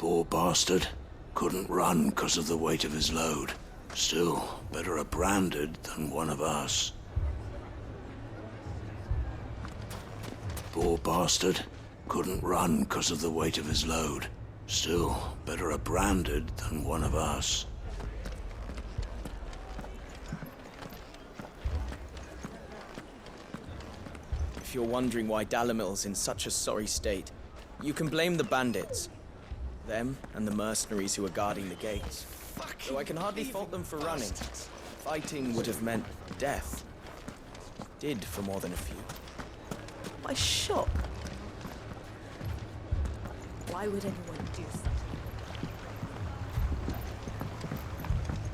Poor bastard. Couldn't run because of the weight of his load. Still, better a branded than one of us. Poor bastard. Couldn't run because of the weight of his load. Still, better a branded than one of us. If you're wondering why Dalimil's in such a sorry state, you can blame the bandits. Them and the mercenaries who are guarding the gates. Though I can hardly fault them for running. Fighting would have meant death. Did for more than a few. My shop. Why would anyone do that?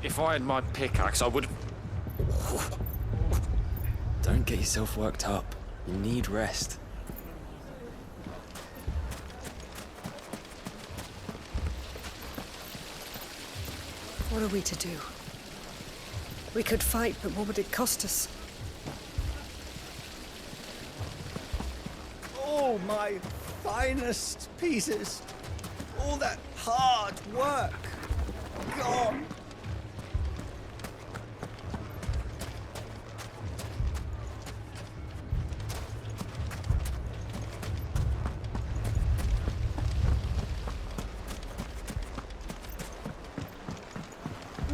If I had my pickaxe, I would... Don't get yourself worked up. You need rest. What are we to do? We could fight, but what would it cost us? Oh, my finest pieces. All that hard work. Gone.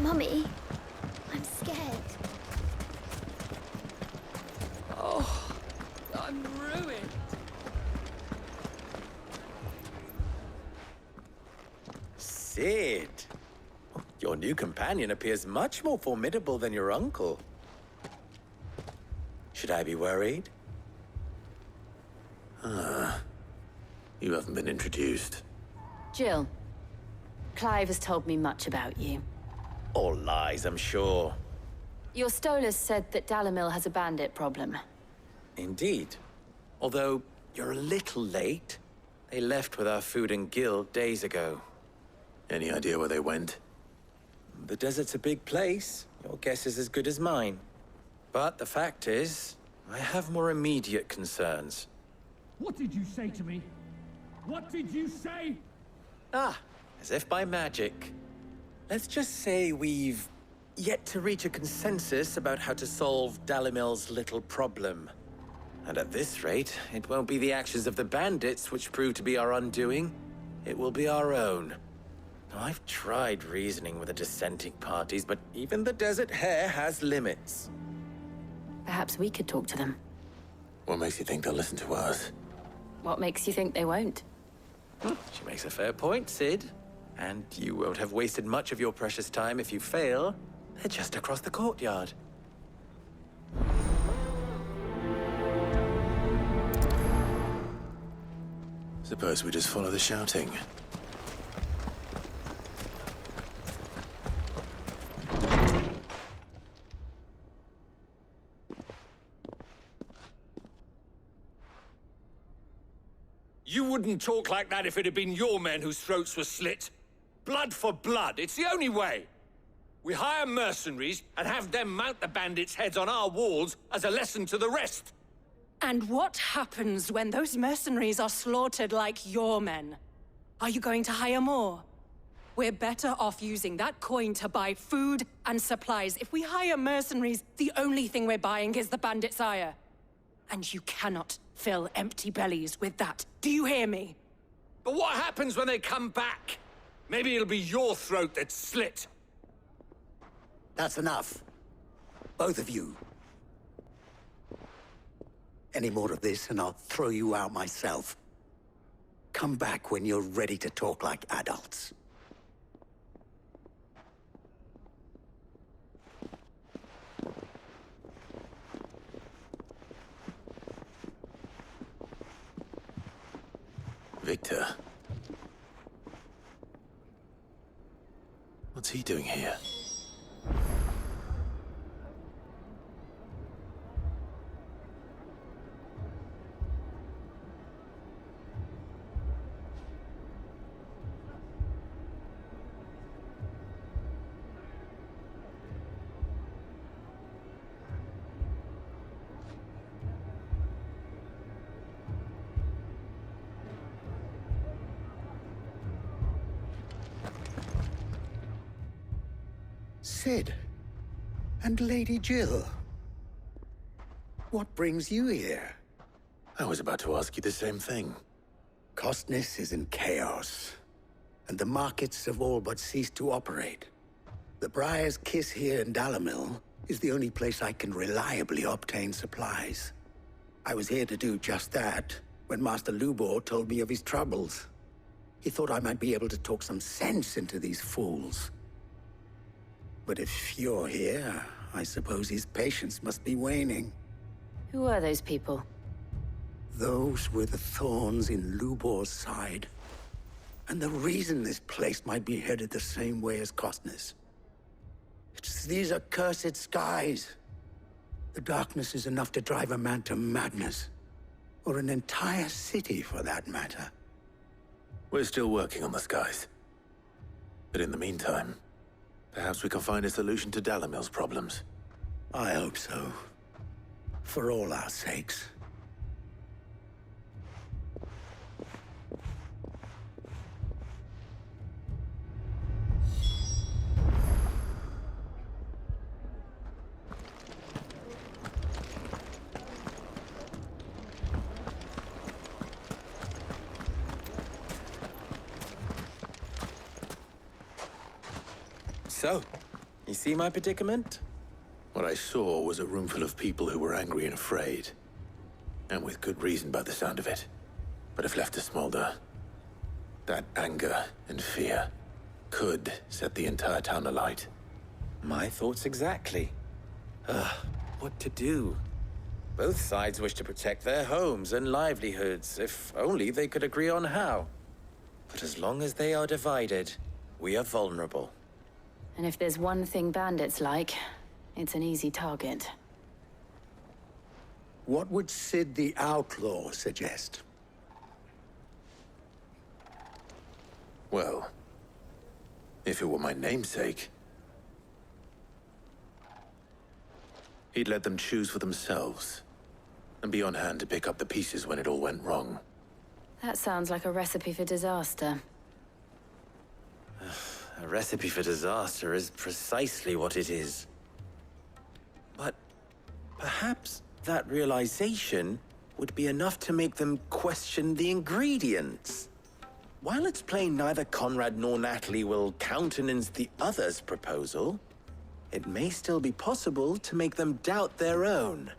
Mummy, I'm scared. Oh, I'm ruined. Sid. Your new companion appears much more formidable than your uncle. Should I be worried? You haven't been introduced. Jill, Clive has told me much about you. All lies, I'm sure. Your Stolas said that Dalimil has a bandit problem. Indeed. Although, you're a little late. They left with our food and guild days ago. Any idea where they went? The desert's a big place. Your guess is as good as mine. But the fact is, I have more immediate concerns. What did you say to me? What did you say? Ah, as if by magic. Let's just say we've yet to reach a consensus about how to solve Dalimil's little problem. And at this rate, it won't be the actions of the bandits which prove to be our undoing. It will be our own. Now, I've tried reasoning with the dissenting parties, but even the Desert Hare has limits. Perhaps we could talk to them. What makes you think they'll listen to us? What makes you think they won't? She makes a fair point, Sid. And you won't have wasted much of your precious time if you fail. They're just across the courtyard. Suppose we just follow the shouting. You wouldn't talk like that if it had been your men whose throats were slit. Blood for blood, it's the only way. We hire mercenaries and have them mount the bandits' heads on our walls as a lesson to the rest. And what happens when those mercenaries are slaughtered like your men? Are you going to hire more? We're better off using that coin to buy food and supplies. If we hire mercenaries, the only thing we're buying is the bandits' ire. And you cannot fill empty bellies with that. Do you hear me? But what happens when they come back? Maybe it'll be your throat that's slit. That's enough. Both of you. Any more of this and I'll throw you out myself. Come back when you're ready to talk like adults. Victor. What's he doing here? Sid. And Lady Jill. What brings you here? I was about to ask you the same thing. Costness is in chaos, and the markets have all but ceased to operate. The Briar's Kiss here in Dalamil is the only place I can reliably obtain supplies. I was here to do just that when Master Lubor told me of his troubles. He thought I might be able to talk some sense into these fools. But if you're here, I suppose his patience must be waning. Who are those people? Those were the thorns in Lubor's side. And the reason this place might be headed the same way as Costness. It's these accursed skies. The darkness is enough to drive a man to madness. Or an entire city, for that matter. We're still working on the skies. But in the meantime, perhaps we can find a solution to Dalamil's problems. I hope so. For all our sakes. So, you see my predicament? What I saw was a room full of people who were angry and afraid. And with good reason by the sound of it. But if left to smolder, that anger and fear could set the entire town alight. My thoughts exactly. What to do? Both sides wish to protect their homes and livelihoods, if only they could agree on how. But as long as they are divided, we are vulnerable. And if there's one thing bandits like, it's an easy target. What would Sid the Outlaw suggest? Well, if it were my namesake, he'd let them choose for themselves, and be on hand to pick up the pieces when it all went wrong. That sounds like a recipe for disaster. A recipe for disaster is precisely what it is. But perhaps that realization would be enough to make them question the ingredients. While it's plain neither Conrad nor Natalie will countenance the other's proposal, it may still be possible to make them doubt their own.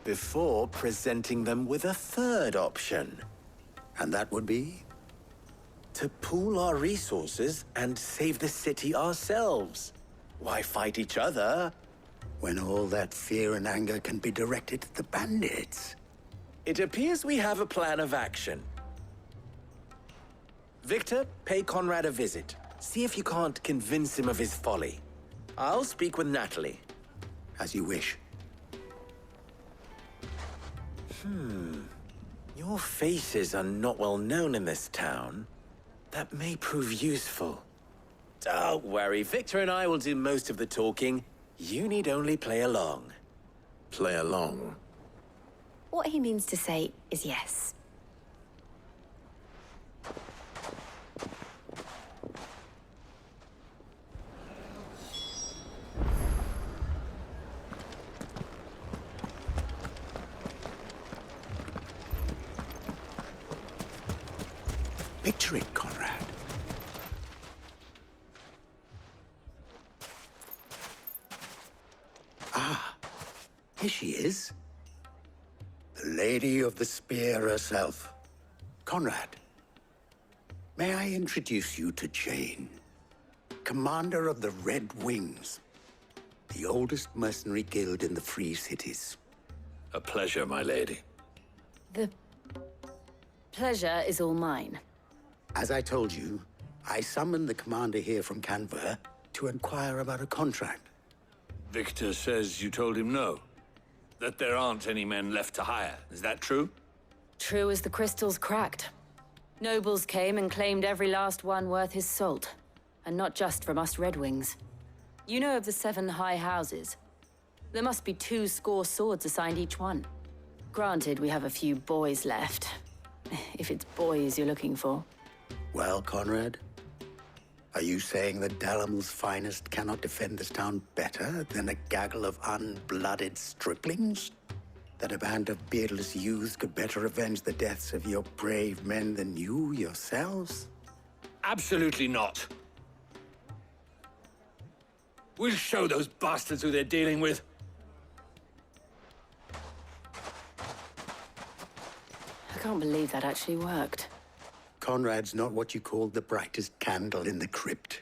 Before presenting them with a third option. And that would be? To pool our resources and save the city ourselves. Why fight each other? When all that fear and anger can be directed at the bandits. It appears we have a plan of action. Victor, pay Conrad a visit. See if you can't convince him of his folly. I'll speak with Natalie. As you wish. Your faces are not well known in this town. That may prove useful. Don't worry, Victor and I will do most of the talking. You need only play along. Play along? What he means to say is yes. Picture it, Conrad. Ah, here she is. The Lady of the Spear herself. Conrad, may I introduce you to Jane, commander of the Red Wings, the oldest mercenary guild in the Free Cities. A pleasure, my lady. The pleasure is all mine. As I told you, I summoned the commander here from Canver to inquire about a contract. Victor says you told him no. That there aren't any men left to hire. Is that true? True as the crystals cracked. Nobles came and claimed every last one worth his salt. And not just from us Red Wings. You know of the 7 high houses. There must be 2 swords assigned each one. Granted, we have a few boys left. If it's boys you're looking for. Well, Conrad, Are you saying that Dalamil's finest cannot defend this town better than a gaggle of unblooded striplings? That a band of beardless youths could better avenge the deaths of your brave men than you yourselves? Absolutely not. We'll show those bastards who they're dealing with. I can't believe that actually worked. Conrad's not what you called the brightest candle in the crypt.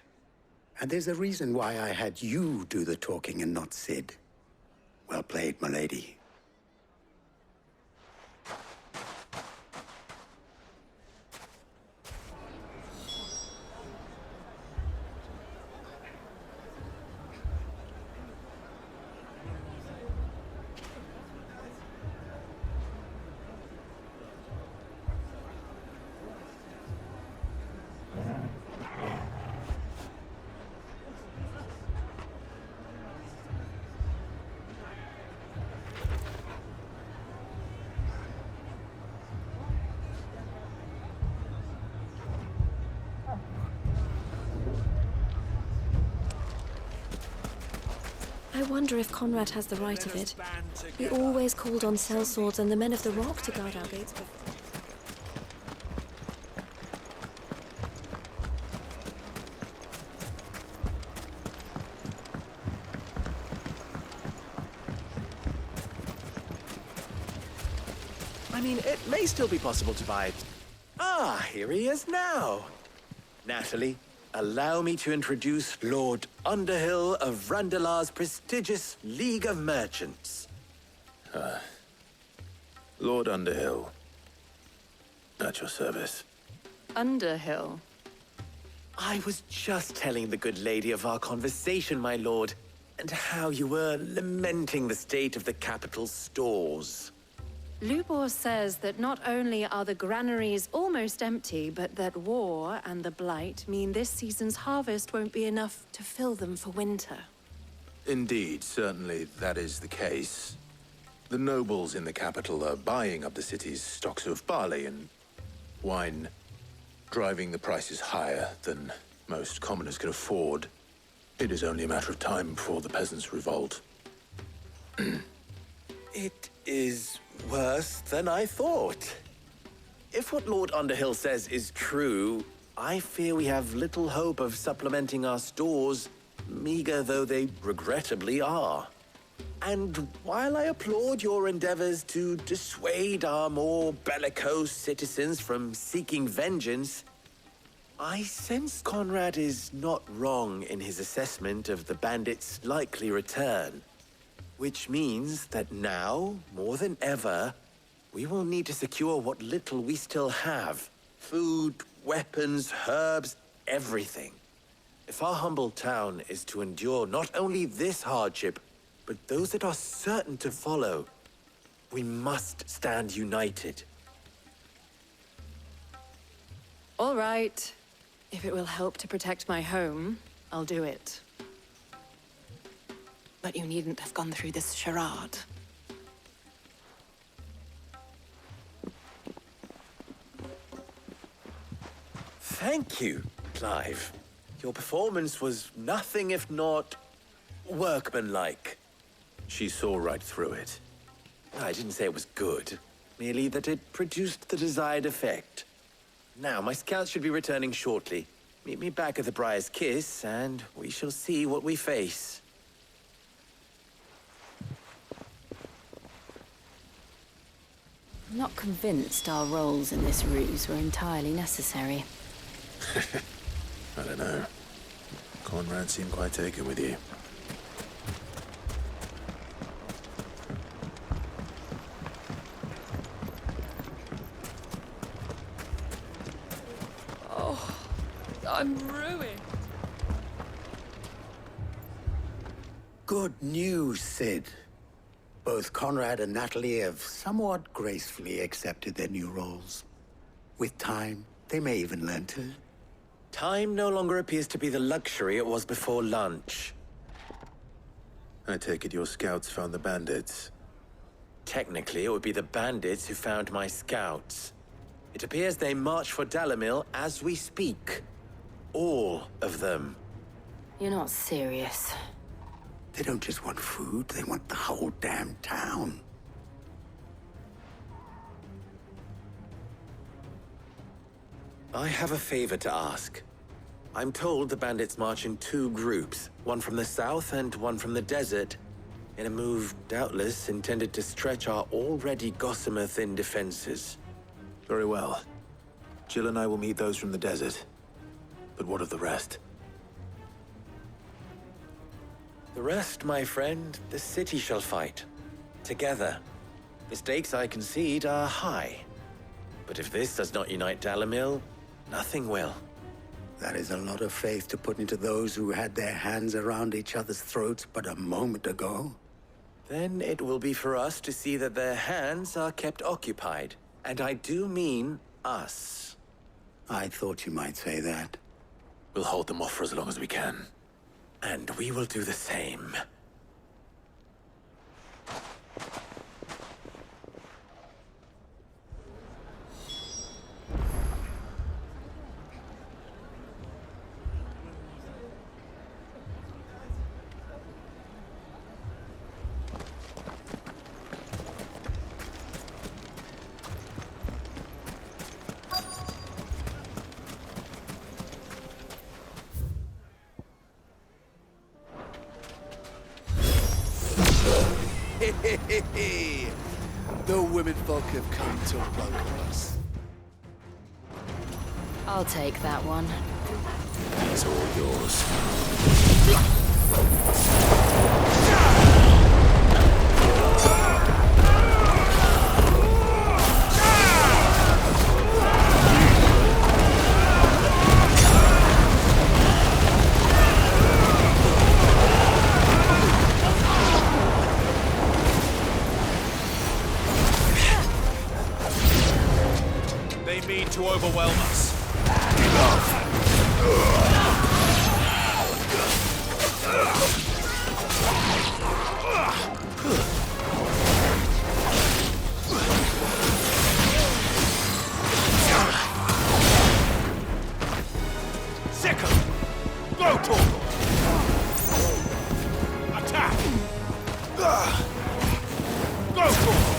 And there's a reason why I had you do the talking and not Sid. Well played, milady. I wonder if Conrad has the right of it. We always called on sellswords and the men of the Rock to guard our gates. I mean, it may still be possible to buy... Ah, here he is now. Natalie, allow me to introduce Lord Underhill of Randalar's prestigious League of Merchants. Lord Underhill. At your service. Underhill. I was just telling the good lady of our conversation, my lord, and how you were lamenting the state of the capital's stores. Lubor says that not only are the granaries almost empty, but that war and the Blight mean this season's harvest won't be enough to fill them for winter. Indeed, certainly that is the case. The nobles in the capital are buying up the city's stocks of barley and wine, driving the prices higher than most commoners can afford. It is only a matter of time before the peasants revolt. It is worse than I thought. If what Lord Underhill says is true, I fear we have little hope of supplementing our stores, meager though they regrettably are. And while I applaud your endeavors to dissuade our more bellicose citizens from seeking vengeance, I sense Conrad is not wrong in his assessment of the bandits' likely return. Which means that now, more than ever, we will need to secure what little we still have. Food, weapons, herbs, everything. If our humble town is to endure not only this hardship, but those that are certain to follow, we must stand united. All right. If it will help to protect my home, I'll do it. But you needn't have gone through this charade. Thank you, Clive. Your performance was nothing if not workmanlike. She saw right through it. I didn't say it was good, merely that it produced the desired effect. Now, my scouts should be returning shortly. Meet me back at the Briar's Kiss, and we shall see what we face. I'm not convinced our roles in this ruse were entirely necessary. I don't know. Conrad seemed quite taken with you. Oh, I'm ruined. Good news, Sid. Both Conrad and Natalie have somewhat gracefully accepted their new roles. With time, they may even learn to. Time no longer appears to be the luxury it was before lunch. I take it your scouts found the bandits. Technically, it would be the bandits who found my scouts. It appears they march for Dalamil as we speak. All of them. You're not serious. They don't just want food, they want the whole damn town. I have a favor to ask. I'm told the bandits march in two groups, one from the south and one from the desert, in a move doubtless intended to stretch our already gossamer-thin defenses. Very well. Jill and I will meet those from the desert. But what of the rest? The rest, my friend, the city shall fight. Together. The stakes, I concede, are high. But if this does not unite Dalimil, nothing will. That is a lot of faith to put into those who had their hands around each other's throats but a moment ago. Then it will be for us to see that their hands are kept occupied. And I do mean us. I thought you might say that. We'll hold them off for as long as we can. And we will do the same. The women folk have come to welcome us. I'll take that one. It's all yours. They mean to overwhelm us. Second! Go, Torgal! Attack! Go, Torgal!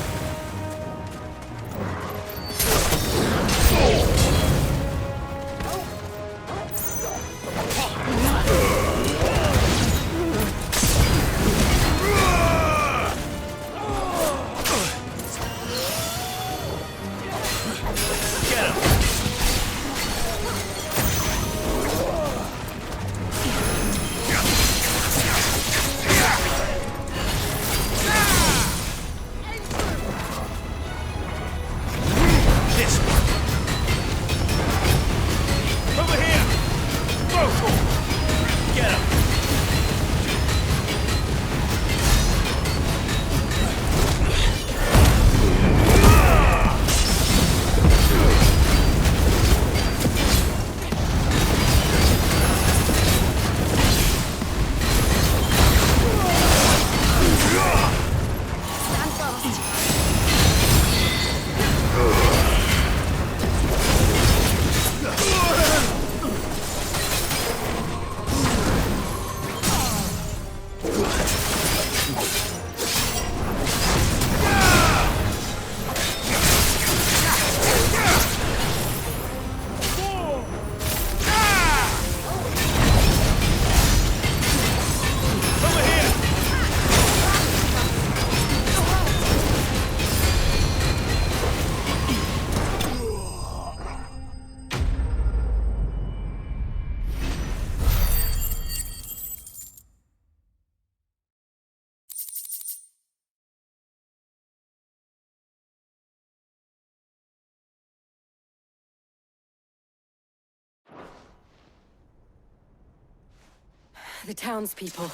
The townspeople.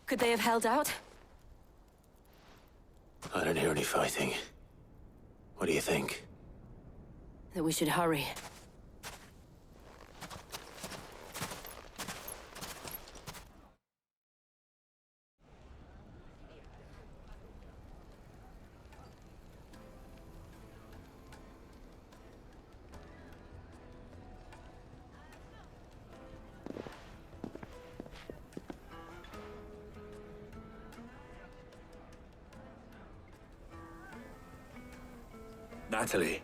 Could they have held out? I don't hear any fighting. What do you think? That we should hurry. Natalie,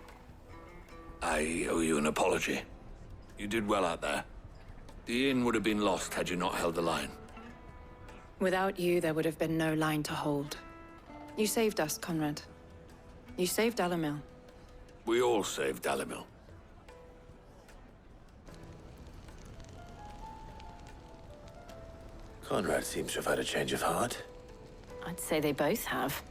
I owe you an apology. You did well out there. The inn would have been lost had you not held the line. Without you, there would have been no line to hold. You saved us, Conrad. You saved Dalimil. We all saved Dalimil. Conrad seems to have had a change of heart. I'd say they both have.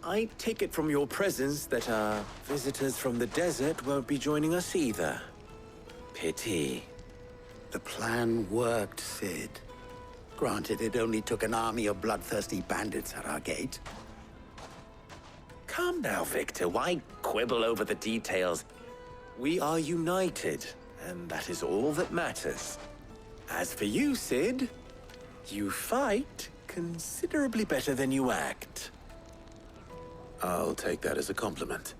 I take it from your presence that our visitors from the desert won't be joining us either. Pity. The plan worked, Sid. Granted, it only took an army of bloodthirsty bandits at our gate. Calm now, Victor. Why quibble over the details? We are united, and that is all that matters. As for you, Sid, you fight considerably better than you act. I'll take that as a compliment.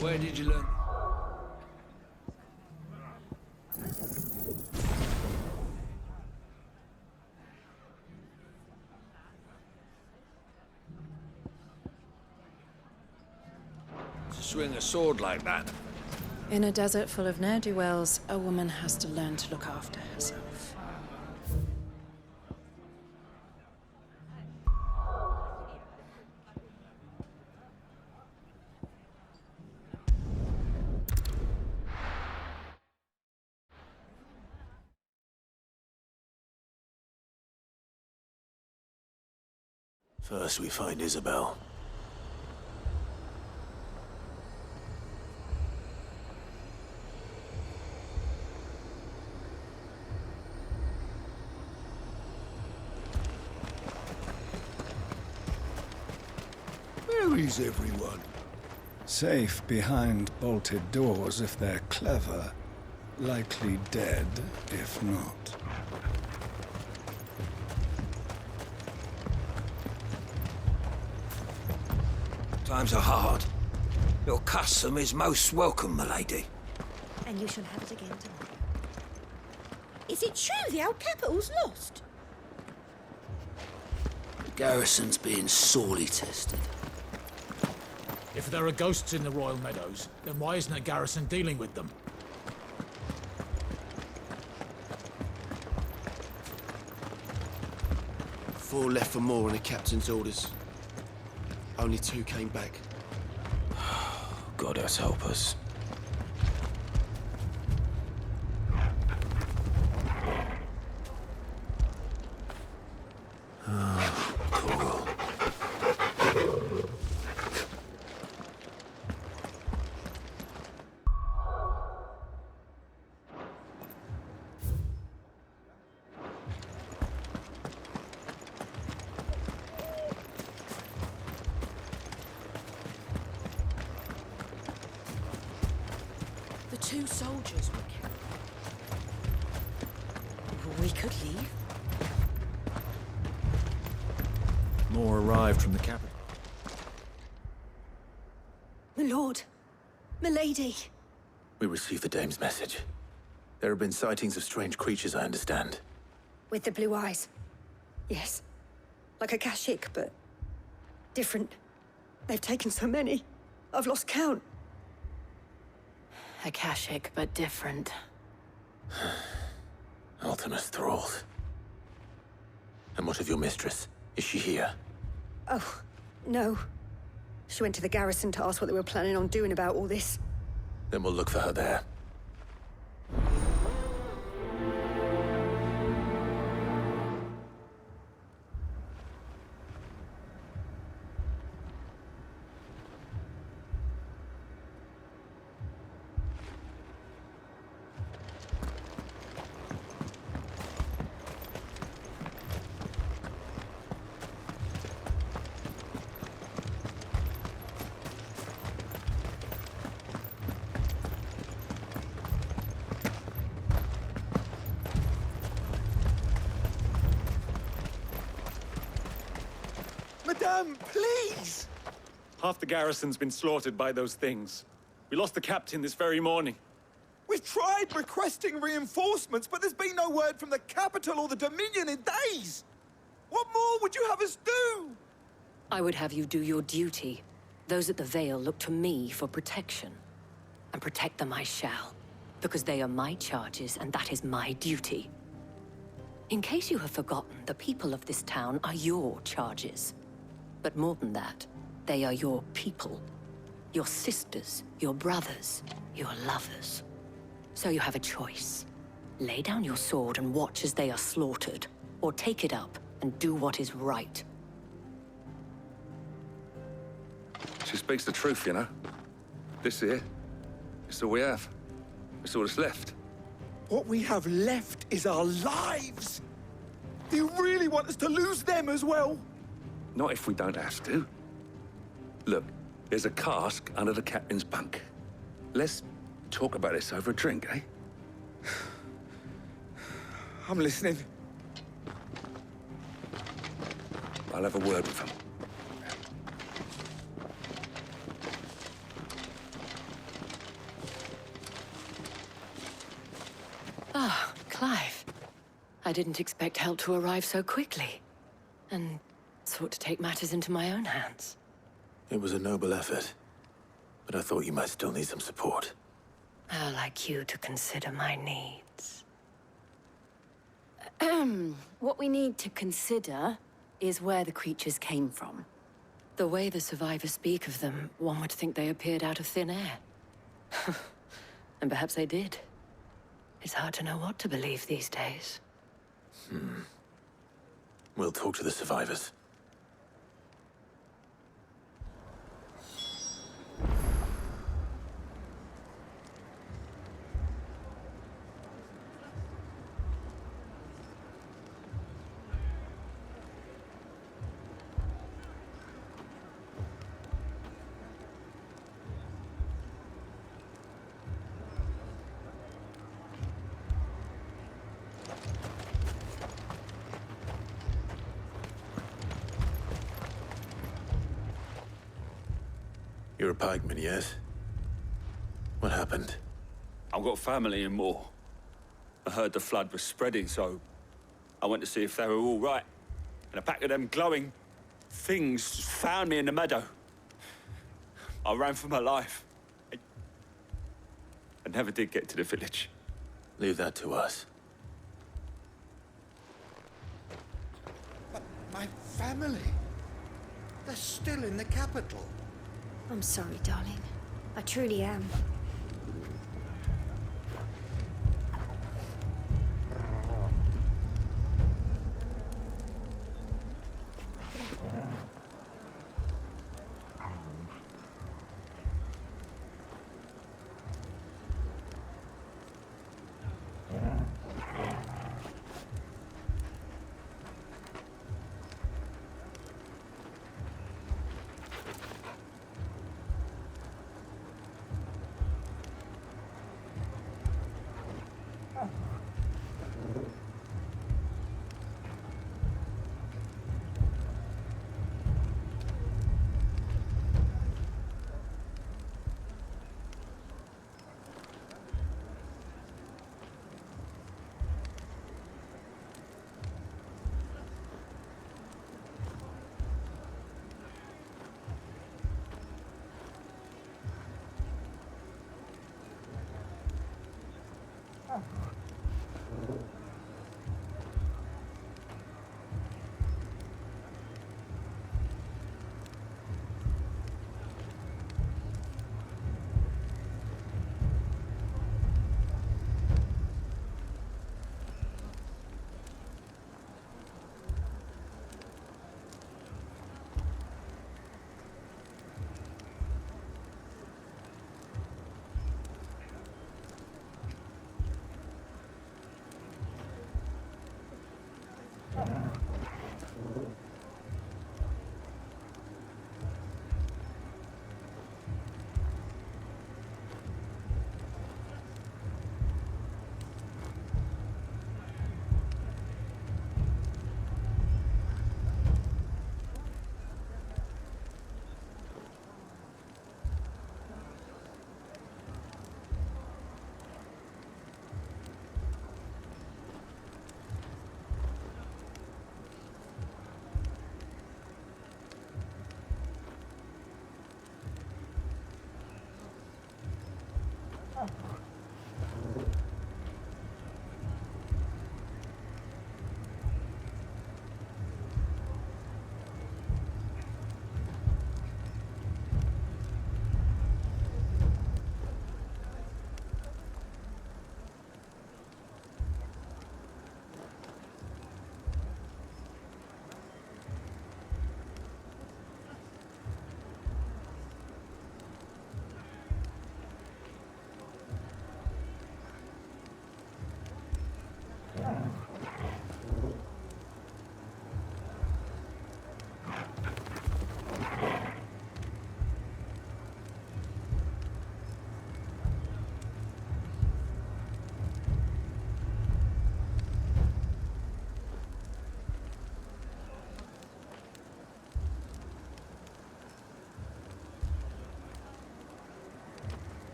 Where did you learn? To swing a sword like that? In a desert full of ne'er-do-wells, a woman has to learn to look after herself. First we find Isabel. Where is everyone? Safe behind bolted doors if they're clever. Likely dead if not. Times are hard. Your custom is most welcome, milady. And you shall have it again tomorrow. Is it true the old capital's lost? The garrison's being sorely tested. If there are ghosts in the Royal Meadows, then why isn't a garrison dealing with them? Four left for more on the captain's orders. Only 2 came back. God help us. The 2 soldiers were killed. We could leave. More arrived from the capital. My lord, Milady. We received the dame's message. There have been sightings of strange creatures, I understand. With the blue eyes. Yes. Like a Kashik, but different. They've taken so many. I've lost count. Akashic, but different. Ultimus thralls. And what of your mistress? Is she here? Oh, no. She went to the garrison to ask what they were planning on doing about all this. Then we'll look for her there. Madame, please! Half the garrison's been slaughtered by those things. We lost the captain this very morning. We've tried requesting reinforcements, but there's been no word from the capital or the Dominion in days! What more would you have us do? I would have you do your duty. Those at the Vale look to me for protection. And protect them I shall. Because they are my charges, and that is my duty. In case you have forgotten, the people of this town are your charges. But more than that, they are your people. Your sisters, your brothers, your lovers. So you have a choice. Lay down your sword and watch as they are slaughtered, or take it up and do what is right. She speaks the truth, you know. This here, it's all we have. It's all that's left. What we have left is our lives! Do you really want us to lose them as well? Not if we don't have to. Look, there's a cask under the captain's bunk. Let's talk about this over a drink, eh? I'm listening. I'll have a word with him. Ah, Clive. I didn't expect help to arrive so quickly. And sought to take matters into my own hands. It was a noble effort, but I thought you might still need some support. I'd like you to consider my needs. What we need to consider is where the creatures came from. The way the survivors speak of them, one would think they appeared out of thin air. And perhaps they did. It's hard to know what to believe these days. We'll talk to the survivors. You're a pikeman, yes? What happened? I've got family in Moor. I heard the flood was spreading, so I went to see if they were all right. And a pack of them glowing things found me in the meadow. I ran for my life. I never did get to the village. Leave that to us. But my family, they're still in the capital. I'm sorry, darling. I truly am.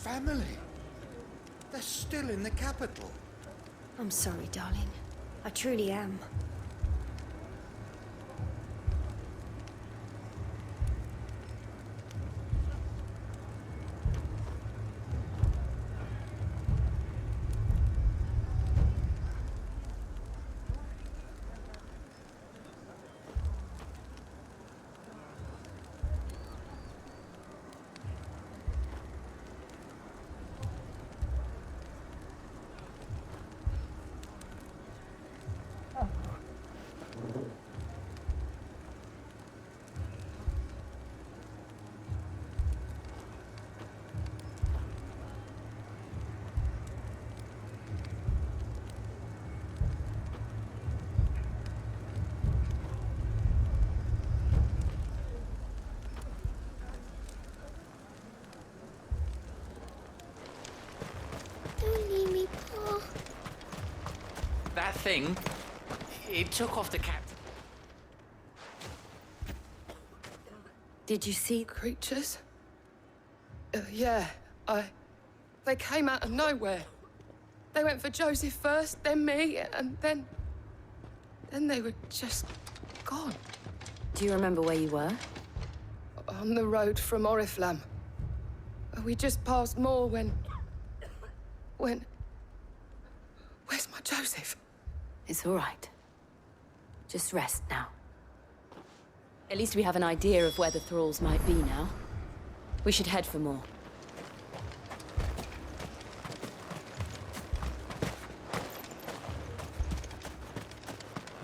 family. They're still in the capital. I'm sorry, darling. I truly am. Don't leave me, Pa. That thing, it took off the captain. Did you see creatures? Yeah, They came out of nowhere. They went for Joseph first, then me, and then they were just gone. Do you remember where you were? On the road from Oriflamme. We just passed Moor when... Where's my Joseph? It's all right. Just rest now. At least we have an idea of where the thralls might be now. We should head for more.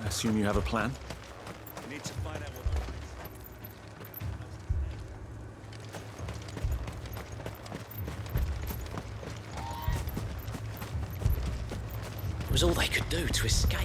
I assume you have a plan? We need to find out what... It was all they could do to escape.